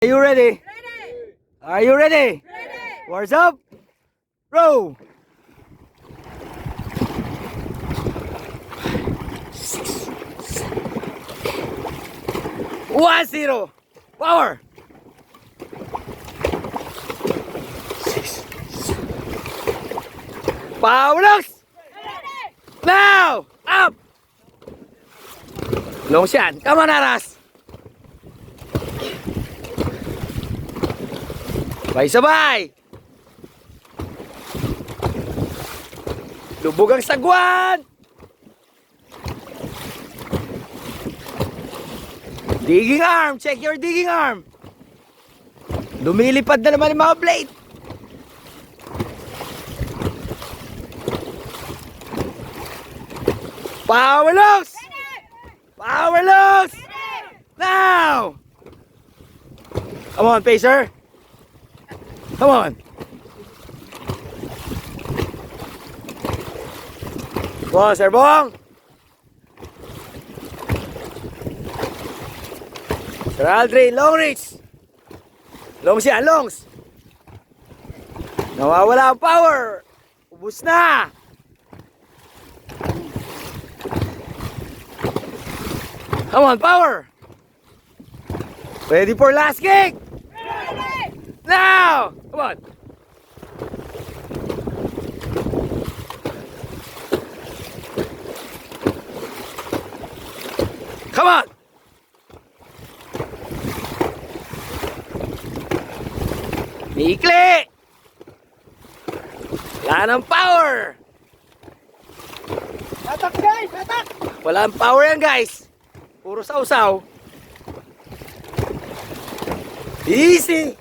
Are you ready? Ready! Are you ready? Ready! What's up? Row! 1-0. Power! 6. Power locks! Ready! Now! Up! Long shot. Come on, Aras! Sabay-sabay! Lubog ang sagwan! Digging arm! Check your digging arm! Lumilipad na naman yung mga blade! Power locks! Power locks! Now! Come on, Pacer! Come on! Go, Sir Bong! Sir Aldrin, long reach! Longs yan, longs! Nawawala ang power! Ubus na! Come on, power! Ready for last kick! Ready! Now! Come on! Come on! Nikli! Wala ng power! Attack guys! Attack! Wala ang power yan, guys! Puro sausaw. Easy!